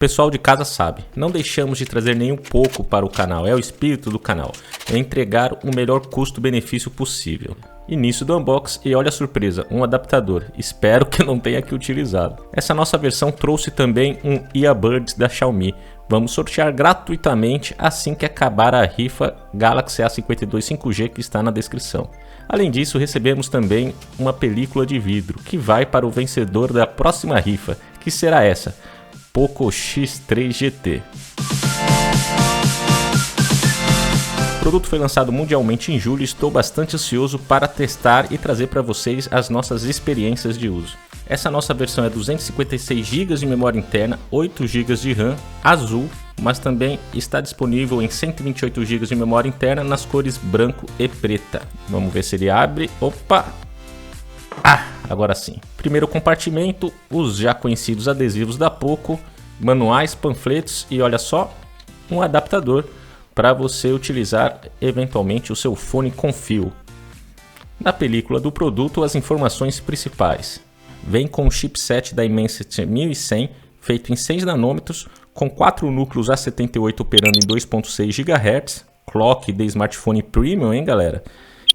pessoal de casa sabe, não deixamos de trazer nem um pouco para o canal, é o espírito do canal, é entregar o melhor custo-benefício possível. Início do unboxing e olha a surpresa, um adaptador, espero que não tenha aqui utilizado. Essa nossa versão trouxe também um earbuds da Xiaomi, vamos sortear gratuitamente assim que acabar a rifa Galaxy A52 5G que está na descrição. Além disso, recebemos também uma película de vidro que vai para o vencedor da próxima rifa, que será essa, Poco X3 GT. O produto foi lançado mundialmente em julho e estou bastante ansioso para testar e trazer para vocês as nossas experiências de uso. Essa nossa versão é 256 GB de memória interna, 8 GB de RAM, azul, mas também está disponível em 128 GB de memória interna nas cores branco e preta. Vamos ver se ele abre. Opa! Agora sim. Primeiro compartimento, os já conhecidos adesivos da Poco, manuais, panfletos e olha só, um adaptador para você utilizar eventualmente o seu fone com fio. Na película do produto, as informações principais. Vem com o chipset da Dimensity 1100, feito em 6 nanômetros, com 4 núcleos A78 operando em 2.6 GHz, clock de smartphone premium, hein galera?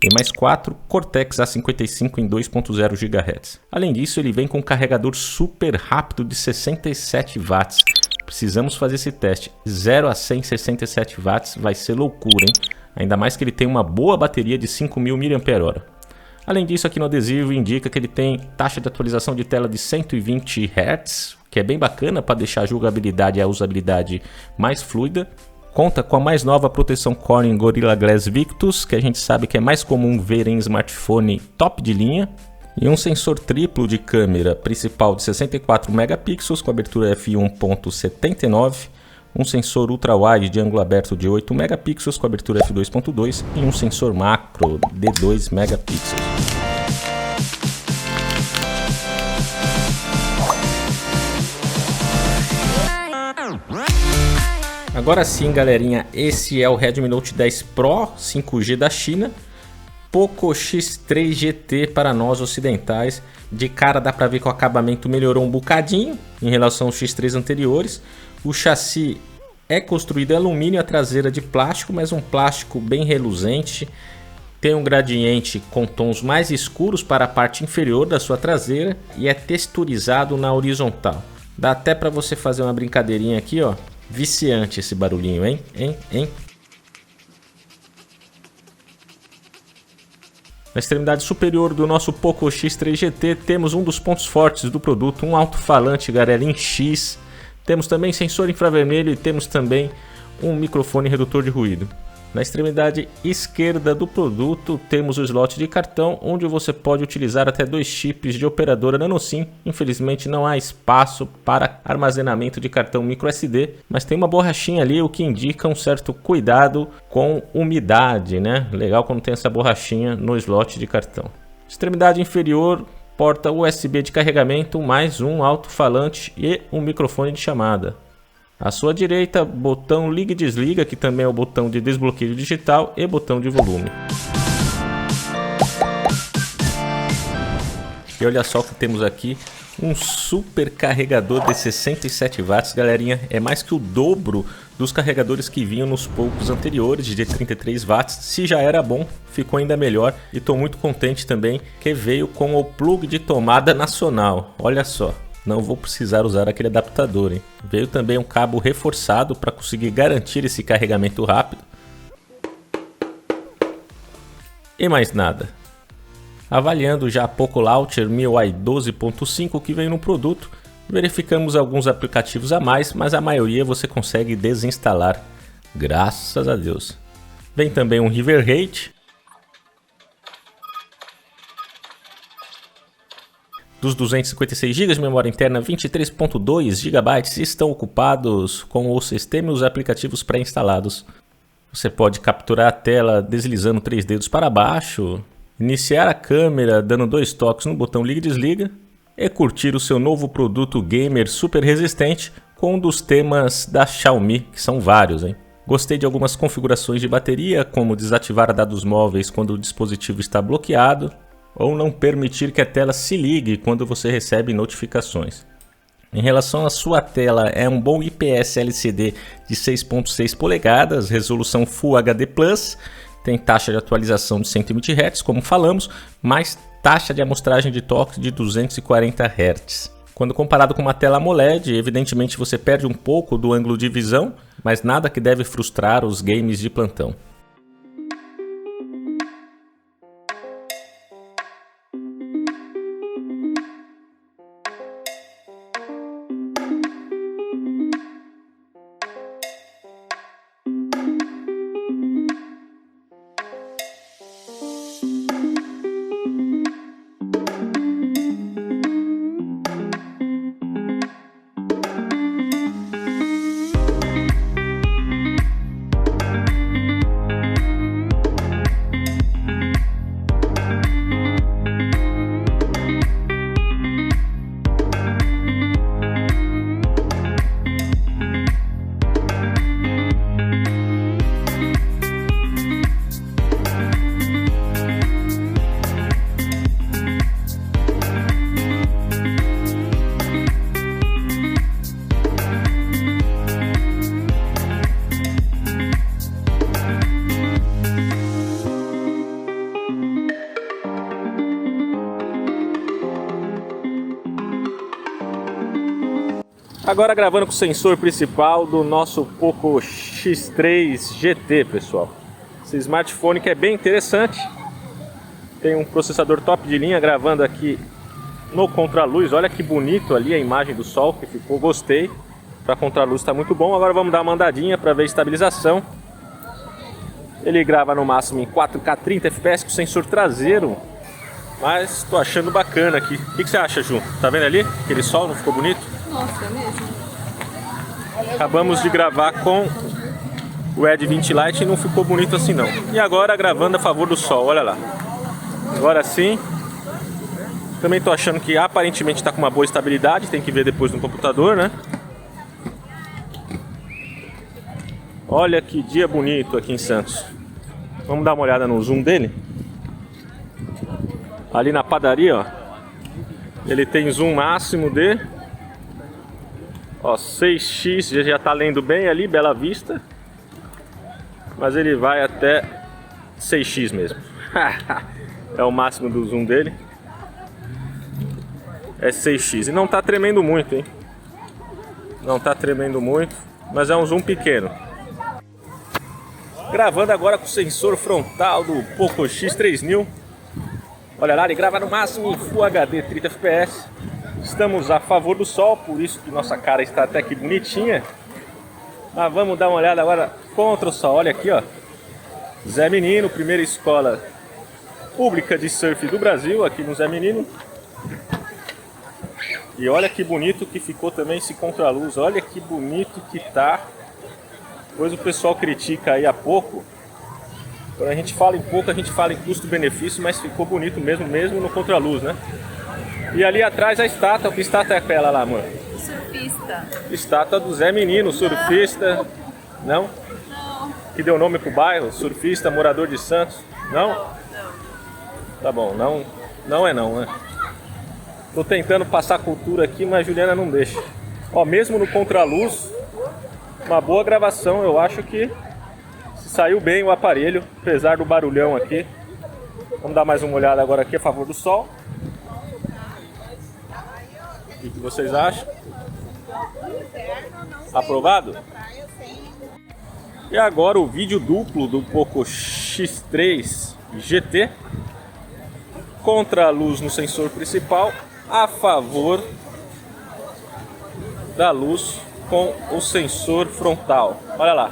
E mais 4 Cortex A55 em 2.0 GHz. Além disso, ele vem com um carregador super rápido de 67 watts. Precisamos fazer esse teste. 0 a 100 67 watts vai ser loucura, hein? Ainda mais que ele tem uma boa bateria de 5.000 mAh. Além disso, aqui no adesivo indica que ele tem taxa de atualização de tela de 120 Hz, que é bem bacana para deixar a jogabilidade e a usabilidade mais fluida. Conta com a mais nova proteção Corning Gorilla Glass Victus, que a gente sabe que é mais comum ver em smartphone top de linha. E um sensor triplo de câmera principal de 64 megapixels com abertura f1.79, um sensor ultra-wide de ângulo aberto de 8 megapixels com abertura f2.2 e um sensor macro de 2 megapixels. Agora sim, galerinha, esse é o Redmi Note 10 Pro 5G da China, Poco X3 GT para nós ocidentais. De cara dá para ver que o acabamento melhorou um bocadinho em relação aos X3 anteriores. O chassi é construído em alumínio, a traseira de plástico, mas um plástico bem reluzente. Tem um gradiente com tons mais escuros para a parte inferior da sua traseira e é texturizado na horizontal. Dá até para você fazer uma brincadeirinha aqui, ó. Viciante esse barulhinho, hein? Na extremidade superior do nosso Poco X3 GT temos um dos pontos fortes do produto, um alto-falante, galera, em X. Temos também sensor infravermelho e temos também um microfone redutor de ruído. Na extremidade esquerda do produto temos o slot de cartão, onde você pode utilizar até 2 chips de operadora NanoSIM. Infelizmente não há espaço para armazenamento de cartão microSD, mas tem uma borrachinha ali, o que indica um certo cuidado com umidade, né? Legal quando tem essa borrachinha no slot de cartão. Extremidade inferior, porta USB de carregamento, mais um alto-falante e um microfone de chamada. À sua direita, botão liga e desliga, que também é o botão de desbloqueio digital e botão de volume. E olha só o que temos aqui, um super carregador de 67 watts, galerinha, é mais que o dobro dos carregadores que vinham nos poucos anteriores de 33 watts. Se já era bom, ficou ainda melhor e estou muito contente também que veio com o plug de tomada nacional, olha só. Não vou precisar usar aquele adaptador, hein? Veio também um cabo reforçado para conseguir garantir esse carregamento rápido. E mais nada. Avaliando já a Poco Launcher MIUI 12.5 que veio no produto, verificamos alguns aplicativos a mais, mas a maioria você consegue desinstalar, graças a Deus. Vem também um River Raid. Dos 256 GB de memória interna, 23.2 GB estão ocupados com o sistema e os aplicativos pré-instalados. Você pode capturar a tela deslizando 3 dedos para baixo, iniciar a câmera dando 2 toques no botão liga e desliga e curtir o seu novo produto gamer super resistente com um dos temas da Xiaomi, que são vários, hein? Gostei de algumas configurações de bateria, como desativar dados móveis quando o dispositivo está bloqueado, ou não permitir que a tela se ligue quando você recebe notificações. Em relação à sua tela, é um bom IPS LCD de 6.6 polegadas, resolução Full HD+, tem taxa de atualização de 120 Hz, como falamos, mais taxa de amostragem de toque de 240 Hz. Quando comparado com uma tela AMOLED, evidentemente você perde um pouco do ângulo de visão, mas nada que deve frustrar os games de plantão. Agora gravando com o sensor principal do nosso Poco X3 GT, pessoal. Esse smartphone que é bem interessante. Tem um processador top de linha, gravando aqui no contraluz. Olha que bonito ali a imagem do sol que ficou, gostei. Para contraluz está muito bom. Agora vamos dar uma andadinha para ver a estabilização. Ele grava no máximo em 4K 30 fps com sensor traseiro. Mas estou achando bacana aqui. O que você acha, Ju? Tá vendo ali? Aquele sol não ficou bonito? Nossa, é mesmo? Acabamos de gravar com o Edge 20 Lite e não ficou bonito assim não. E agora gravando a favor do sol, olha lá. Agora sim. Também estou achando que aparentemente está com uma boa estabilidade. Tem que ver depois no computador, né? Olha que dia bonito aqui em Santos. Vamos dar uma olhada no zoom dele. Ali na padaria, ó, ele tem zoom máximo de 6x, já está lendo bem ali, Bela Vista. Mas ele vai até 6x mesmo. É o máximo do zoom dele. É 6x. E não está tremendo muito, hein? Não está tremendo muito, mas é um zoom pequeno. Gravando agora com o sensor frontal do Poco X3000. Olha lá, ele grava no máximo em Full HD 30 fps. Estamos a favor do sol, por isso que nossa cara está até que bonitinha. Mas vamos dar uma olhada agora contra o sol. Olha aqui, ó. Zé Menino, primeira escola pública de surf do Brasil, aqui no Zé Menino. E olha que bonito que ficou também esse contraluz. Olha que bonito que tá. Pois o pessoal critica aí há pouco. Quando a gente fala em pouco, a gente fala em custo-benefício, mas ficou bonito mesmo no contraluz, né? E ali atrás a estátua. Que estátua é aquela lá, amor? Surfista. Estátua do Zé Menino, surfista. Não? Não. Que deu nome pro bairro, surfista, morador de Santos. Não? Não. Tá bom, não é não, né? Tô tentando passar cultura aqui, mas a Juliana não deixa. Ó, mesmo no contraluz, uma boa gravação, eu acho que saiu bem o aparelho, apesar do barulhão aqui. Vamos dar mais uma olhada agora aqui a favor do sol. O que vocês acham? Aprovado? E agora o vídeo duplo do Poco X3 GT. Contraluz no sensor principal, a favor da luz com o sensor frontal. Olha lá.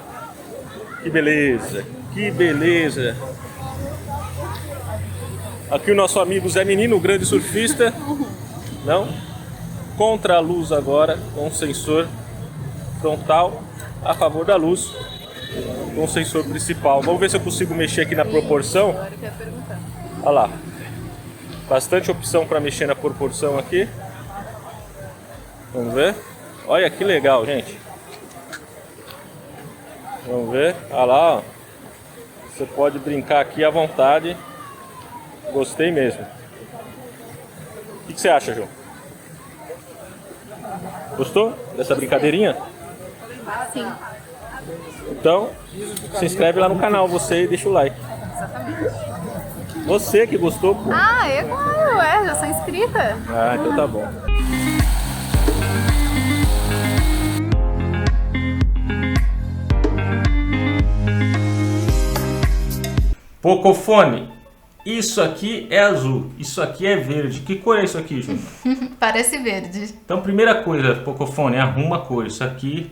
Que beleza, que beleza. Aqui o nosso amigo Zé Menino, o grande surfista. Não? Contra a luz agora, com o sensor frontal, a favor da luz, com o sensor principal. Vamos ver se eu consigo mexer aqui na proporção. Agora eu quero perguntar. Olha lá. Bastante opção para mexer na proporção aqui. Vamos ver. Olha que legal, gente. Vamos ver, olha lá, ó. Você pode brincar aqui à vontade. Gostei mesmo. O que você acha, João? Gostou dessa brincadeirinha? Sim. Então, se inscreve lá no canal, você, e deixa o like. Exatamente. Você que gostou, pô. Ah, é claro, já sou inscrita. Ah, então tá bom. Pocofone, isso aqui é azul, isso aqui é verde. Que cor é isso aqui, Júnior? Parece verde. Então, primeira coisa, Pocofone, arruma a cor. Isso aqui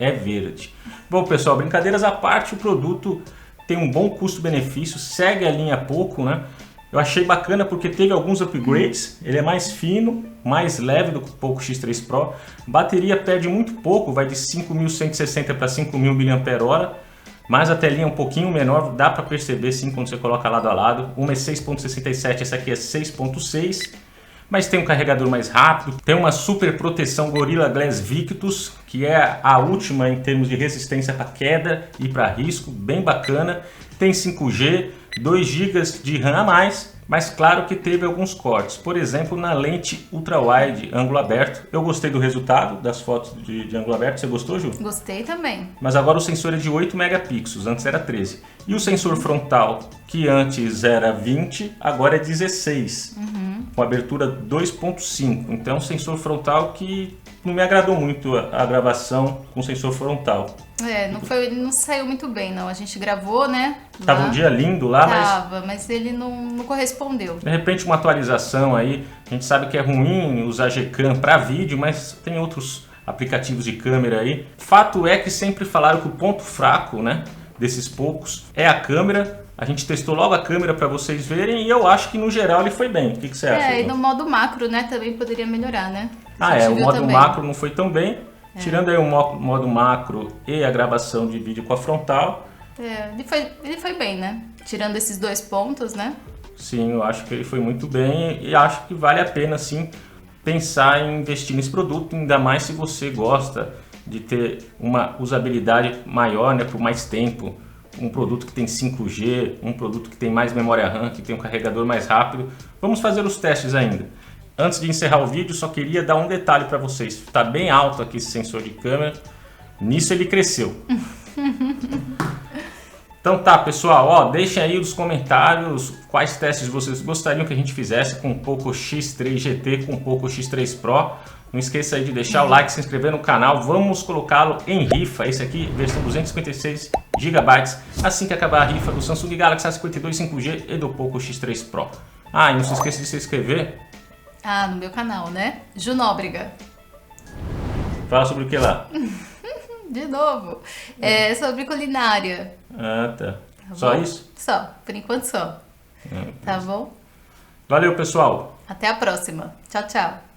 é verde. Bom, pessoal, brincadeiras à parte, o produto tem um bom custo-benefício, segue a linha Poco, né? Eu achei bacana porque teve alguns upgrades, ele é mais fino, mais leve do que o Poco X3 Pro. Bateria perde muito pouco, vai de 5.160 para 5.000 mAh. Mas a telinha é um pouquinho menor, dá para perceber sim quando você coloca lado a lado. Uma é 6.67, essa aqui é 6.6. Mas tem um carregador mais rápido, tem uma super proteção Gorilla Glass Victus, que é a última em termos de resistência para queda e para risco, bem bacana. Tem 5G, 2 GB de RAM a mais, mas claro que teve alguns cortes. Por exemplo, na lente ultra-wide ângulo aberto. Eu gostei do resultado das fotos de ângulo aberto. Você gostou, Ju? Gostei também. Mas agora o sensor é de 8 megapixels, antes era 13. E o sensor frontal, que antes era 20, agora é 16. Com abertura 2.5. Então, sensor frontal que não me agradou muito a gravação com sensor frontal. Não saiu muito bem, não. A gente gravou, né? Tava um dia lindo lá, mas ele não correspondeu. de repente uma atualização aí. A gente sabe que é ruim usar Gcam para vídeo, mas tem outros aplicativos de câmera aí. Fato é que sempre falaram que o ponto fraco, né, desses poucos é a câmera. A gente testou logo a câmera para vocês verem e eu acho que no geral ele foi bem. O que você acha? E no modo macro, né, também poderia melhorar, né? O modo macro não foi tão bem. Tirando aí o modo macro e a gravação de vídeo com a frontal. Ele foi bem, né? Tirando esses 2 pontos, né? Sim, eu acho que ele foi muito bem e acho que vale a pena sim pensar em investir nesse produto, ainda mais se você gosta de ter uma usabilidade maior, né, por mais tempo. Um produto que tem 5G, um produto que tem mais memória RAM, que tem um carregador mais rápido. Vamos fazer os testes ainda. Antes de encerrar o vídeo, só queria dar um detalhe para vocês. Está bem alto aqui esse sensor de câmera. Nisso ele cresceu. Então tá, pessoal, deixem aí nos comentários quais testes vocês gostariam que a gente fizesse com o Poco X3 GT, com o Poco X3 Pro. Não esqueça aí de deixar o like, se inscrever no canal. Vamos colocá-lo em rifa. Esse aqui, versão 256 GB. Assim que acabar a rifa do Samsung Galaxy A52 5G e do Poco X3 Pro. E não se esqueça de se inscrever. No meu canal, né? Junóbrega. Fala sobre o que lá? De novo. É sobre culinária. Tá. Só isso? Só. Por enquanto só. Tá bom? Valeu, pessoal. Até a próxima. Tchau, tchau.